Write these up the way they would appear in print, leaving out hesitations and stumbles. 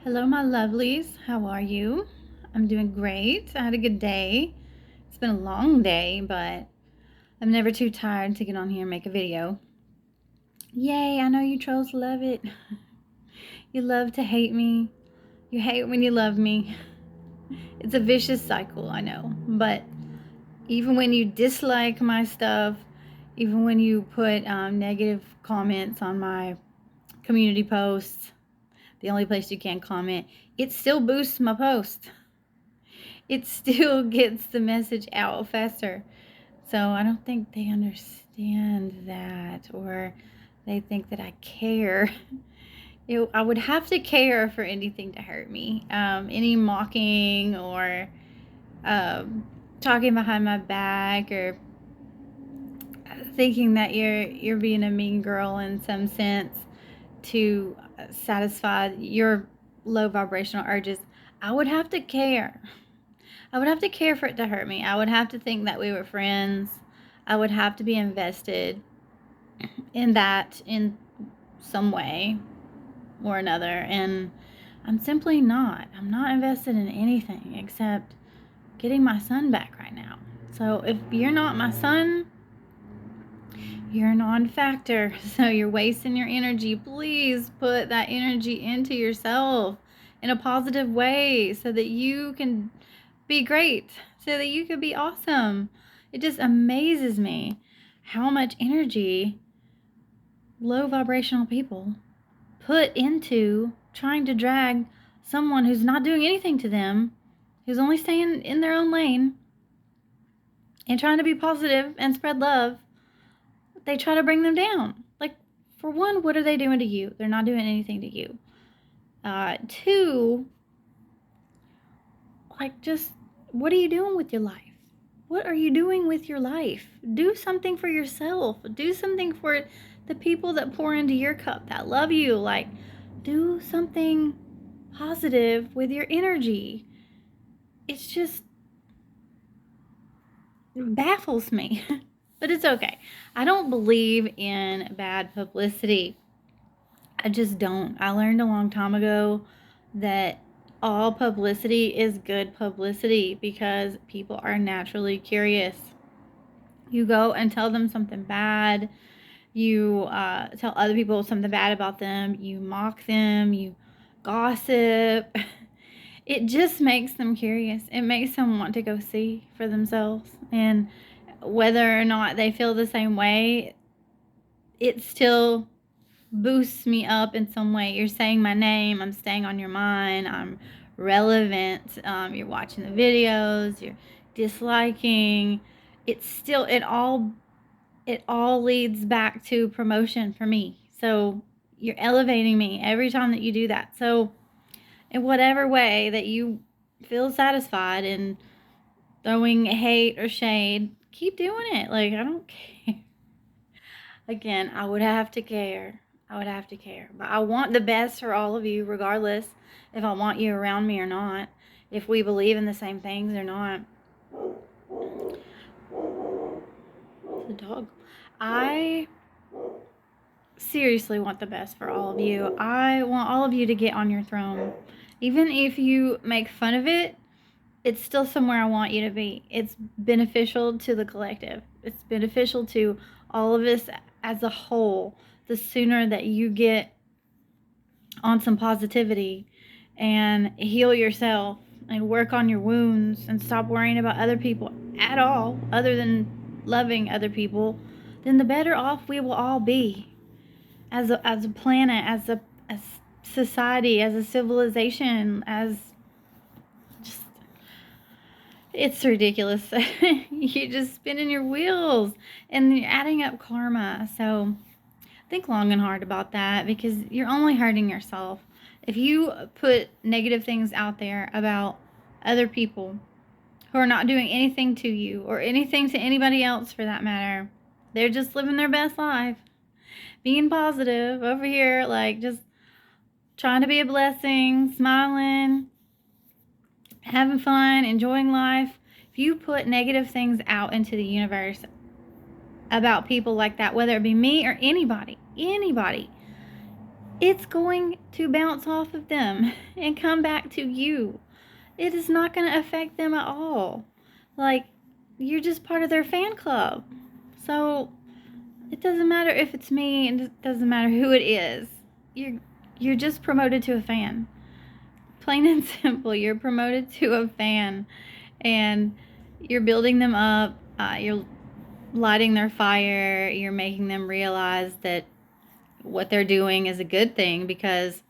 Hello, my lovelies. How are you? I'm doing great. I had a good day. It's been a long day, but I'm never too tired to get on here and make a video. Yay, I know you trolls love it. You love to hate me. You hate when you love me. It's a vicious cycle, I know. But even when you dislike my stuff, even when you put negative comments on my community posts, the only place you can comment, it still boosts my post. It still gets the message out faster. So I don't think they understand that, or they think that I care. I would have to care for anything to hurt me. Any mocking or um, talking behind my back, or thinking that you're being a mean girl in some sense to satisfy your low vibrational urges. I would have to care. I would have to care for it to hurt me. I would have to think that we were friends. I would have to be invested in that in some way or another. And I'm simply not. I'm not invested in anything except getting my son back right now. So if you're not my son, you're a non-factor. So you're wasting your energy. Please put that energy into yourself in a positive way so that you can be great, so that you could be awesome. It just amazes me how much energy low vibrational people put into trying to drag someone who's not doing anything to them, who's only staying in their own lane and trying to be positive and spread love. They try to bring them down. Like, for one, what are they doing to you? They're not doing anything to you. Two, like, just what are you doing with your life? What are you doing with your life? Do something for yourself. Do something for the people that pour into your cup, that love you. Like, do something positive with your energy. It's just baffles me. But it's okay. I don't believe in bad publicity. I just don't. I learned a long time ago that all publicity is good publicity because people are naturally curious. You go and tell them something bad. You tell other people something bad about them. You mock them. You gossip. It just makes them curious. It makes them want to go see for themselves. And whether or not they feel the same way, it still boosts me up in some way. You're saying my name. I'm staying on your mind. I'm relevant. You're watching the videos. You're disliking. It all leads back to promotion for me. So you're elevating me every time that you do that. So in whatever way that you feel satisfied in throwing hate or shade, keep doing it. Like, I don't care. Again, I would have to care. I would have to care. But I want the best for all of you, regardless if I want you around me or not, if we believe in the same things or not. The dog. I seriously want the best for all of you. I want all of you to get on your throne. Even if you make fun of it, it's still somewhere I want you to be. It's beneficial to the collective. It's beneficial to all of us as a whole. The sooner that you get on some positivity and heal yourself and work on your wounds and stop worrying about other people at all, other than loving other people, then the better off we will all be as a planet, as society, as a civilization, as just, it's ridiculous. You're just spinning your wheels and you're adding up karma. So think long and hard about that, because you're only hurting yourself. If you put negative things out there about other people who are not doing anything to you or anything to anybody else for that matter, they're just living their best life, being positive over here, like just trying to be a blessing, smiling, having fun, enjoying life. If you put negative things out into the universe about people like that, whether it be me or anybody, it's going to bounce off of them and come back to you. It is not going to affect them at all. Like, you're just part of their fan club. So it doesn't matter if it's me, and it doesn't matter who it is. You're just promoted to a fan. Plain and simple, you're promoted to a fan, and you're building them up. You're lighting their fire. You're making them realize that what they're doing is a good thing, because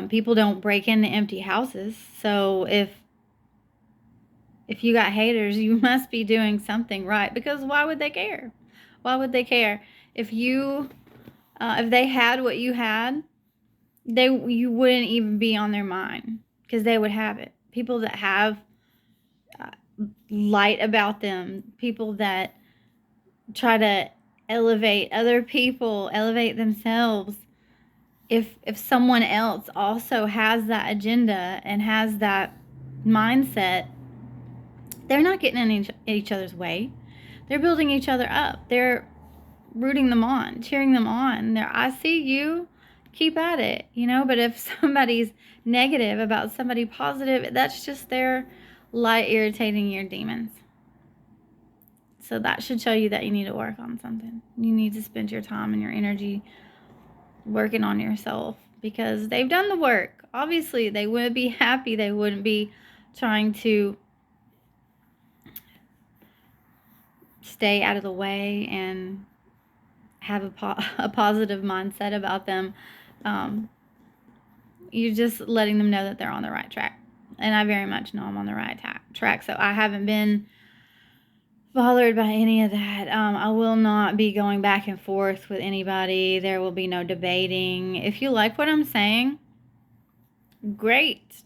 people don't break into empty houses. So if you got haters, you must be doing something right, because why would they care? Why would they care? If they had what you had, you wouldn't even be on their mind, because they would have it. People that have uh, light about them, people that try to elevate other people, elevate themselves. If someone else also has that agenda and has that mindset, they're not getting in each other's way. They're building each other up. They're rooting them on, cheering them on. I see you, keep at it, But if somebody's negative about somebody positive, that's just their light irritating your demons. So that should show you that you need to work on something. You need to spend your time and your energy working on yourself, because they've done the work. Obviously, they wouldn't be happy. They wouldn't be trying to stay out of the way and have a positive mindset about them. You're just letting them know that they're on the right track. And I very much know I'm on the right track. So I haven't been bothered by any of that. I will not be going back and forth with anybody. There will be no debating. If you like what I'm saying, great.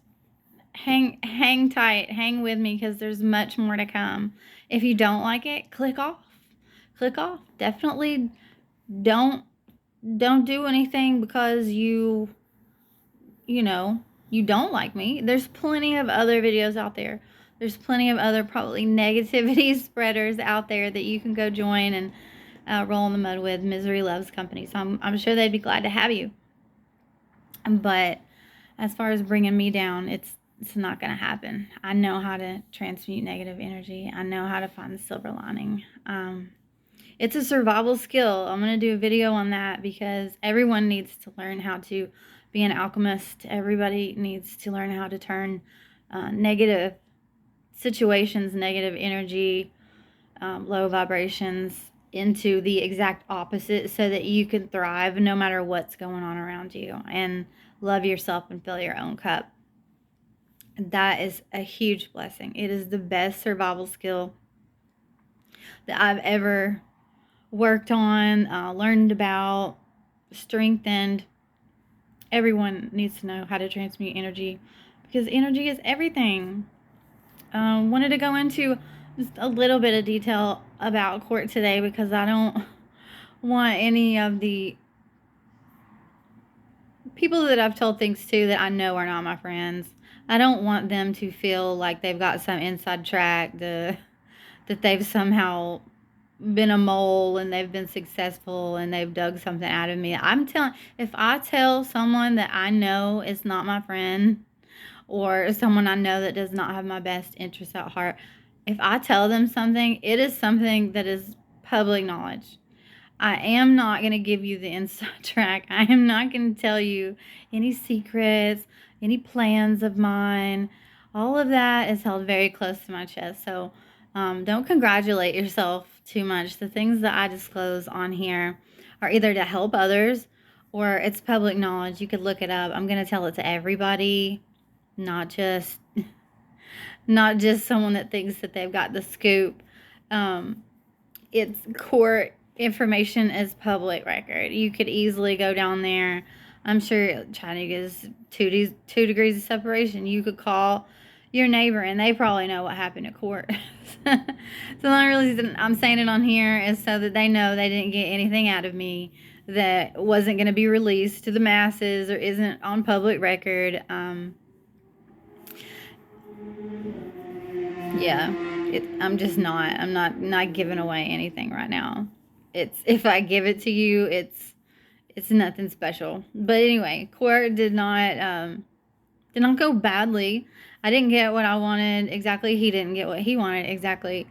Hang tight. Hang with me, because there's much more to come. If you don't like it, click off. Click off. Definitely don't do anything because you don't like me. There's plenty of other videos out there. There's plenty of other probably negativity spreaders out there that you can go join and roll in the mud with. Misery loves company. So I'm sure they'd be glad to have you. But as far as bringing me down, it's not going to happen. I know how to transmute negative energy. I know how to find the silver lining. It's a survival skill. I'm going to do a video on that, because everyone needs to learn how to be an alchemist. Everybody needs to learn how to turn negative situations, negative energy, low vibrations into the exact opposite, so that you can thrive no matter what's going on around you, and love yourself and fill your own cup. That is a huge blessing. It is the best survival skill that I've ever worked on, learned about, strengthened. Everyone needs to know how to transmute energy, because energy is everything. Wanted to go into just a little bit of detail about court today, because I don't want any of the people that I've told things to that I know are not my friends. I don't want them to feel like they've got some inside track, that they've somehow been a mole and they've been successful and they've dug something out of me. If I tell someone that I know is not my friend, or someone I know that does not have my best interests at heart, if I tell them something, it is something that is public knowledge. I am not going to give you the inside track. I am not going to tell you any secrets, any plans of mine. All of that is held very close to my chest. So don't congratulate yourself too much. The things that I disclose on here are either to help others, or it's public knowledge. You could look it up. I'm going to tell it to everybody, not just someone that thinks that they've got the scoop. It's court information is public record. You could easily go down there. I'm sure Chattanooga is 2 degrees of separation. You could call your neighbor and they probably know what happened at court. So the only reason I'm saying it on here is so that they know they didn't get anything out of me that wasn't going to be released to the masses or isn't on public record. Yeah, I'm not giving away anything right now. If I give it to you, It's nothing special. But anyway, court did not go badly. I didn't get what I wanted exactly. He didn't get what he wanted exactly.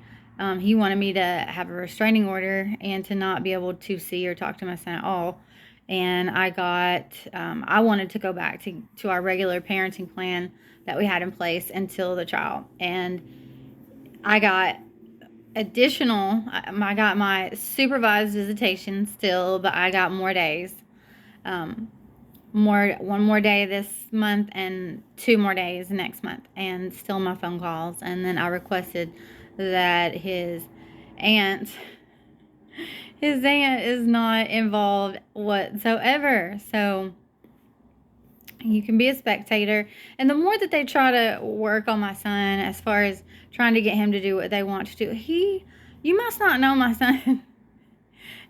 He wanted me to have a restraining order and to not be able to see or talk to my son at all. And I wanted to go back to our regular parenting plan that we had in place until the trial. And I got I got my supervised visitation still, but I got more days. Um, one more day this month and 2 more days next month, and still my phone calls. And then I requested that aunt his aunt is not involved whatsoever, so you can be a spectator. And the more that they try to work on my son as far as trying to get him to do what they want to do, you must not know my son.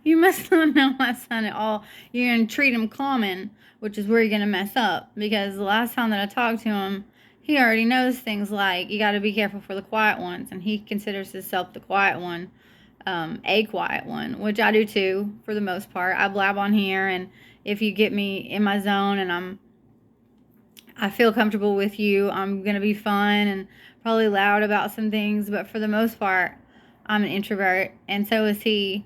You must not know my son at all. You're going to treat him common, which is where you're going to mess up. Because the last time that I talked to him, he already knows things like, you got to be careful for the quiet ones. And he considers himself the quiet one, a quiet one, which I do too, for the most part. I blab on here, and if you get me in my zone and I feel comfortable with you, I'm going to be fun and probably loud about some things. But for the most part, I'm an introvert, and so is he.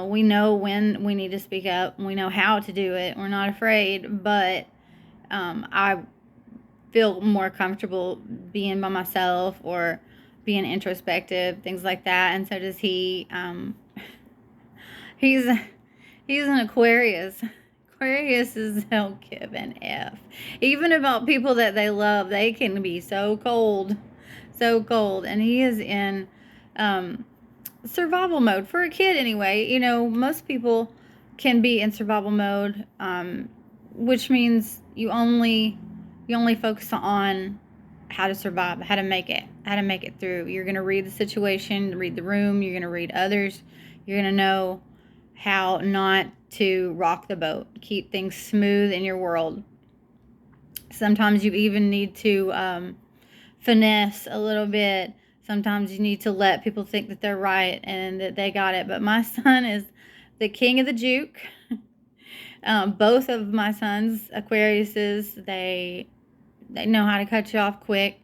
We know when we need to speak up. We know how to do it. We're not afraid, but I feel more comfortable being by myself or being introspective, things like that. And so does he. He's an Aquarius. Aquariuses don't give an F. Even about people that they love, they can be so cold. So cold. And he is in survival mode. For a kid anyway. You know, most people can be in survival mode, which means you only focus on how to survive, how to make it through. You're going to read the situation, read the room, you're going to read others. You're going to know how not to rock the boat, keep things smooth in your world. Sometimes you even need to finesse a little bit. Sometimes you need to let people think that they're right and that they got it. But my son is the king of the juke. Both of my sons, Aquariuses, they know how to cut you off quick.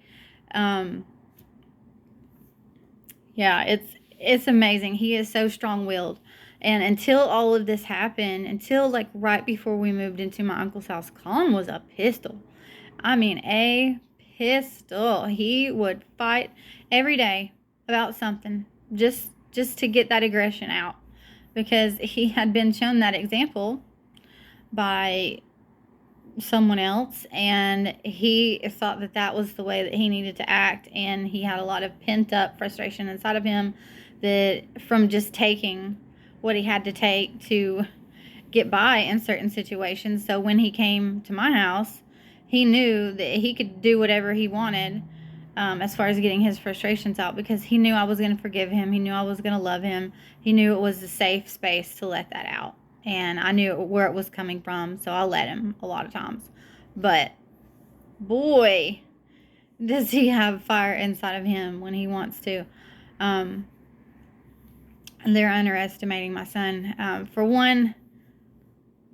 Yeah, it's amazing. He is so strong-willed. And until all of this happened, until like right before we moved into my uncle's house, Colin was a pistol. I mean, a pistol. He would fight every day about something just to get that aggression out, because he had been shown that example by someone else, and he thought that that was the way that he needed to act. And he had a lot of pent up frustration inside of him, that from just taking what he had to take to get by in certain situations. So when he came to my house, he knew that he could do whatever he wanted, as far as getting his frustrations out, because he knew I was going to forgive him. He knew I was going to love him. He knew it was a safe space to let that out. And I knew where it was coming from, so I let him a lot of times. But boy, does he have fire inside of him when he wants to. They're underestimating my son. For one,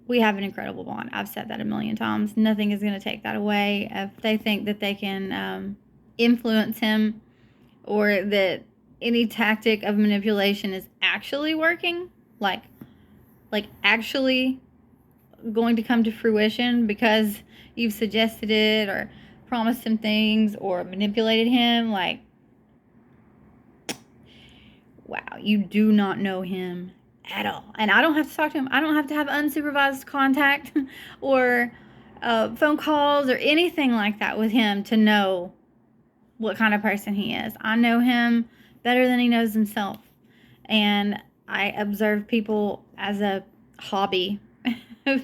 we have an incredible bond. I've said that a million times. Nothing is going to take that away. If they think that they can influence him, or that any tactic of manipulation is actually working, like actually going to come to fruition because you've suggested it or promised him things or manipulated him, like, wow, you do not know him at all. And I don't have to talk to him. I don't have to have unsupervised contact or phone calls or anything like that with him to know what kind of person he is. I know him better than he knows himself. And I observe people as a hobby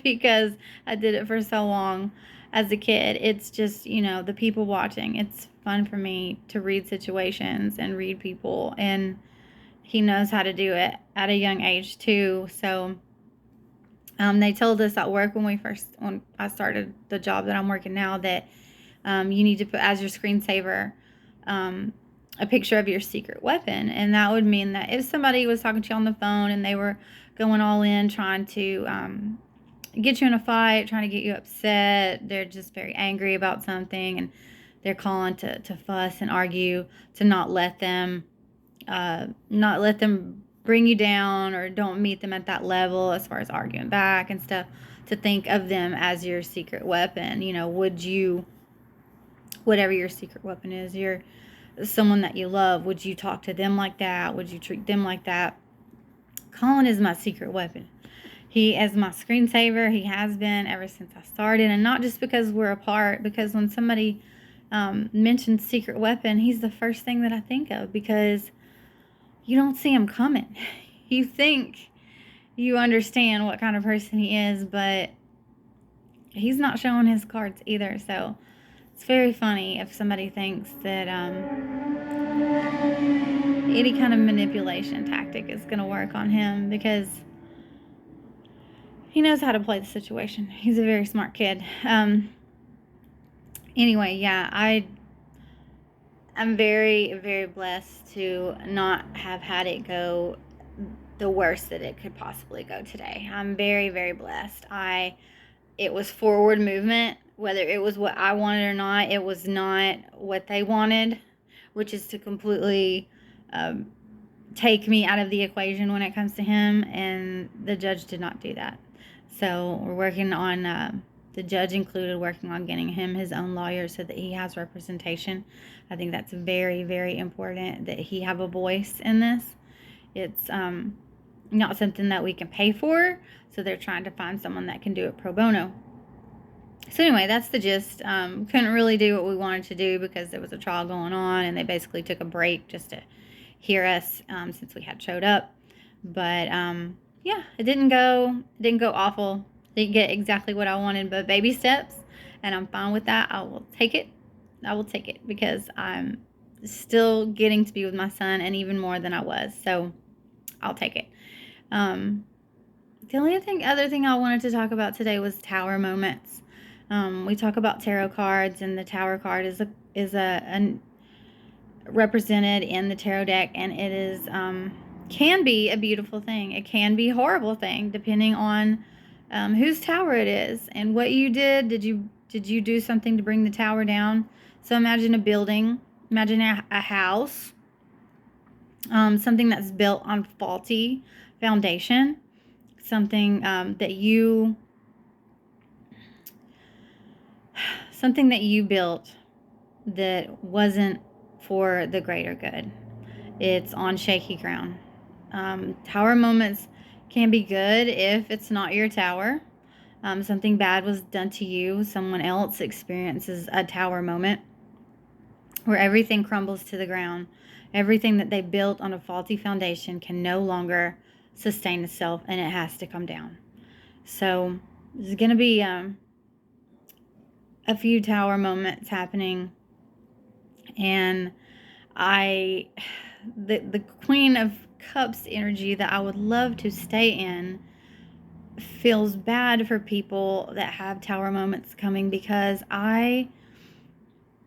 because I did it for so long as a kid. It's just, the people watching. It's fun for me to read situations and read people, and he knows how to do it at a young age too. So they told us at work when I started the job that I'm working now, that you need to put as your screensaver a picture of your secret weapon. And that would mean that if somebody was talking to you on the phone and they were going all in trying to get you in a fight, trying to get you upset. They're just very angry about something, and they're calling to fuss and argue, to not let them bring you down, or don't meet them at that level as far as arguing back and stuff, to think of them as your secret weapon. Would you, whatever your secret weapon is, your someone that you love, would you talk to them like that? Would you treat them like that? Colin is my secret weapon. He is my screensaver. He has been ever since I started, and not just because we're apart, because when somebody mentions secret weapon, he's the first thing that I think of, because you don't see him coming. You think you understand what kind of person he is, but he's not showing his cards either. So it's very funny if somebody thinks that any kind of manipulation tactic is going to work on him, because he knows how to play the situation. He's a very smart kid. Anyway, yeah, I'm very, very blessed to not have had it go the worst that it could possibly go today. I'm very, very blessed. It was forward movement, whether it was what I wanted or not. It was not what they wanted, which is to completely take me out of the equation when it comes to him, and the judge did not do that. So we're working on, the judge included, working on getting him his own lawyer so that he has representation. I think that's very, very important, that he have a voice in this. It's not something that we can pay for, so they're trying to find someone that can do it pro bono. So anyway, that's the gist. Couldn't really do what we wanted to do because there was a trial going on, and they basically took a break just to hear us since we had showed up. But yeah, it didn't go awful. Didn't get exactly what I wanted, but baby steps, and I'm fine with that. I will take it. Because I'm still getting to be with my son, and even more than I was. So I'll take it. The only other thing I wanted to talk about today was tower moments. We talk about tarot cards, and the tower card is a represented in the tarot deck, and it is can be a beautiful thing. It can be a horrible thing, depending on whose tower it is and what you did. Did you do something to bring the tower down? So imagine a building, imagine a house, something that's built on faulty foundation, something that you built that wasn't for the greater good. It's on shaky ground. Tower moments can be good if it's not your tower. Something bad was done to you. Someone else experiences a tower moment where everything crumbles to the ground. Everything that they built on a faulty foundation can no longer sustain itself, and it has to come down. So there's going to be a few tower moments happening, and the Queen of Cups energy that I would love to stay in feels bad for people that have tower moments coming, because I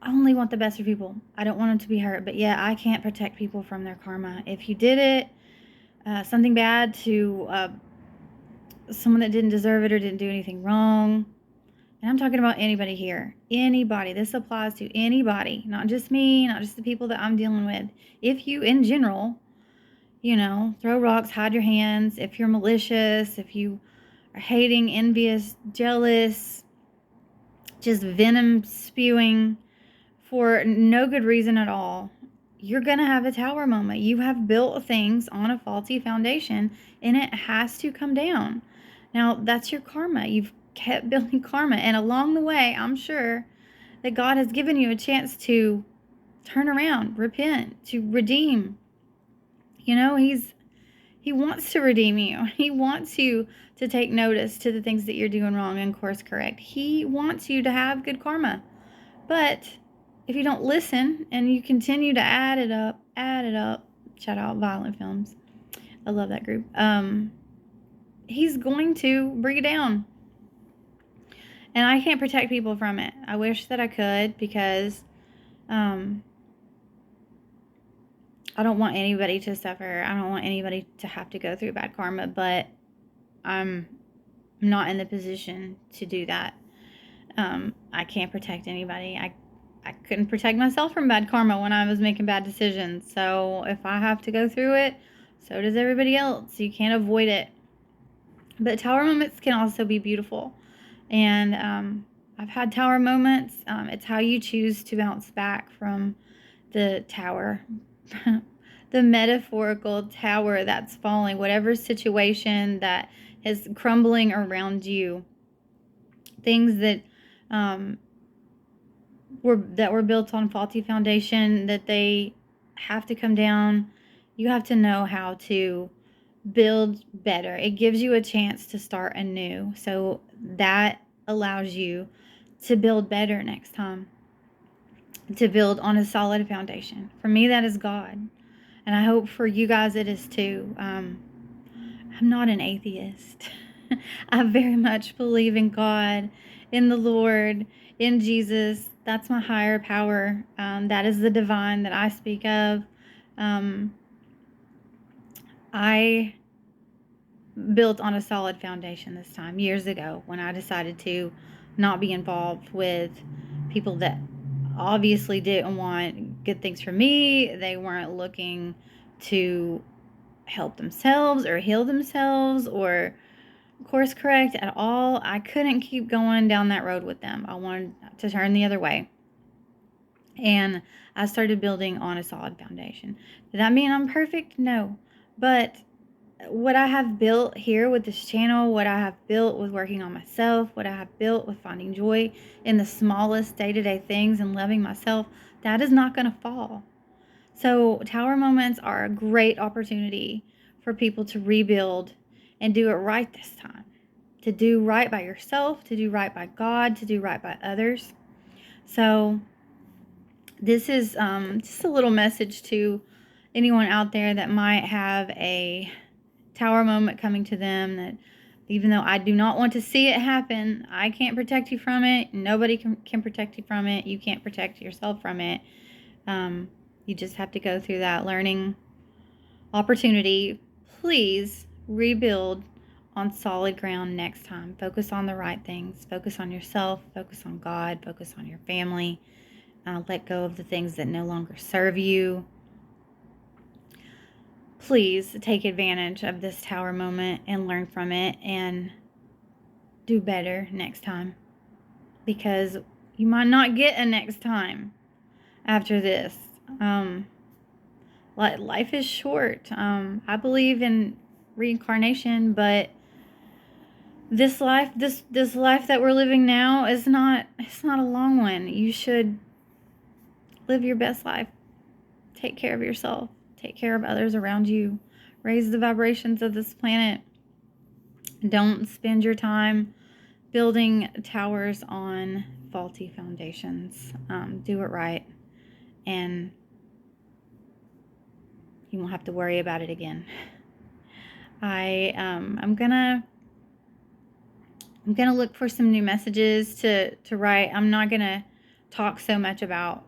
only want the best for people. I don't want them to be hurt, but yeah, I can't protect people from their karma. If you did it, something bad to someone that didn't deserve it or didn't do anything wrong, and I'm talking about anybody here, anybody, this applies to anybody, not just me, not just the people that I'm dealing with. If you, in general, throw rocks, hide your hands, if you're malicious, if you are hating, envious, jealous, just venom spewing for no good reason at all, you're going to have a tower moment. You have built things on a faulty foundation, and it has to come down. Now, that's your karma. You've kept building karma, and along the way, I'm sure that God has given you a chance to turn around, repent, to redeem. He wants to redeem you. He wants you to take notice to the things that you're doing wrong and course correct. He wants you to have good karma. But if you don't listen and you continue to add it up, shout out Violent Films. I love that group. He's going to bring it down. And I can't protect people from it. I wish that I could, because I don't want anybody to suffer. I don't want anybody to have to go through bad karma, but I'm I'm not in the position to do that. I can't protect anybody. I couldn't protect myself from bad karma when I was making bad decisions. So if I have to go through it, so does everybody else. You can't avoid it. But tower moments can also be beautiful. And I've had tower moments. It's how you choose to bounce back from the tower, the metaphorical tower that's falling, whatever situation that is crumbling around you, things that um, were built on faulty foundation, that they have to come down. You have to know how to build better. It gives you a chance to start anew. So that allows you to build better next time, to build on a solid foundation. For me, that is God. And I hope for you guys it is too. I'm not an atheist. I very much believe in God, in the Lord, in Jesus. That's my higher power. That is the divine that I speak of. I built on a solid foundation this time, years ago, when I decided to not be involved with people that obviously didn't want good things for me. They weren't looking to help themselves or heal themselves or course correct at all. I couldn't keep going down that road with them. I wanted to turn the other way. And I started building on a solid foundation. Did that mean I'm perfect? No. But what I have built here with this channel, what I have built with working on myself, what I have built with finding joy in the smallest day-to-day things and loving myself, that is not going to fall. So tower moments are a great opportunity for people to rebuild and do it right this time. To do right by yourself, to do right by God, to do right by others. So this is just a little message to anyone out there that might have a tower moment coming to them, that even though I do not want to see it happen, I can't protect you from it. Nobody can protect you from it. You can't protect yourself from it. You just have to go through that learning opportunity. Please rebuild on solid ground next time. Focus on the right things. Focus on yourself. Focus on God. Focus on your family. Let go of the things that no longer serve you. Please take advantage of this tower moment and learn from it and do better next time, because you might not get a next time after this. Life is short. I believe in reincarnation, but this life that we're living now is not, it's not a long one. You should live your best life. Take care of yourself. Take care of others around you. Raise the vibrations of this planet. Don't spend your time building towers on faulty foundations. Do it right, and you won't have to worry about it again. I'm gonna look for some new messages to write. I'm not gonna talk so much about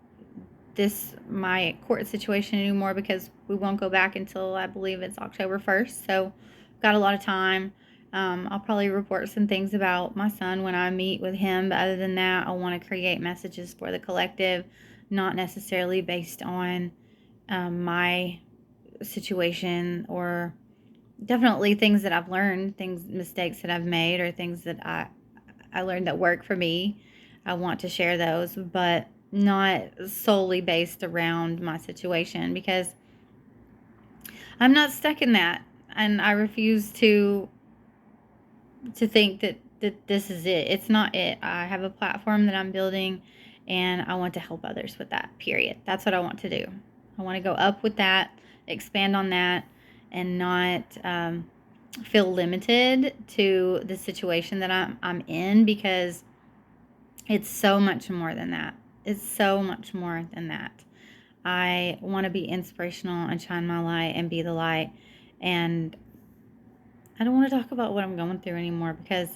my court situation anymore, because we won't go back until, I believe it's October 1st. So got a lot of time. I'll probably report some things about my son when I meet with him. But other than that, I want to create messages for the collective, not necessarily based on my situation, or definitely things that I've learned, mistakes that I've made, or things that I learned that work for me. I want to share those, but not solely based around my situation, because I'm not stuck in that, and I refuse to think that this is it. It's not it. I have a platform that I'm building, and I want to help others with that, period. That's what I want to do. I want to go up with that, expand on that, and not feel limited to the situation that I'm in, because it's so much more than that. It's so much more than that. I want to be inspirational and shine my light and be the light. And I don't want to talk about what I'm going through anymore, because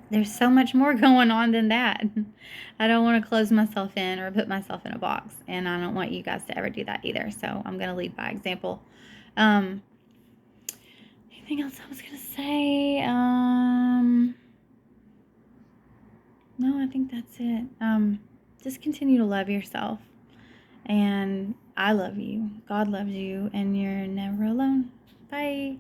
there's so much more going on than that. I don't want to close myself in or put myself in a box. And I don't want you guys to ever do that either. So I'm going to lead by example. anything else I was gonna say? No, I think that's it. Just continue to love yourself. And I love you. God loves you, and you're never alone. Bye.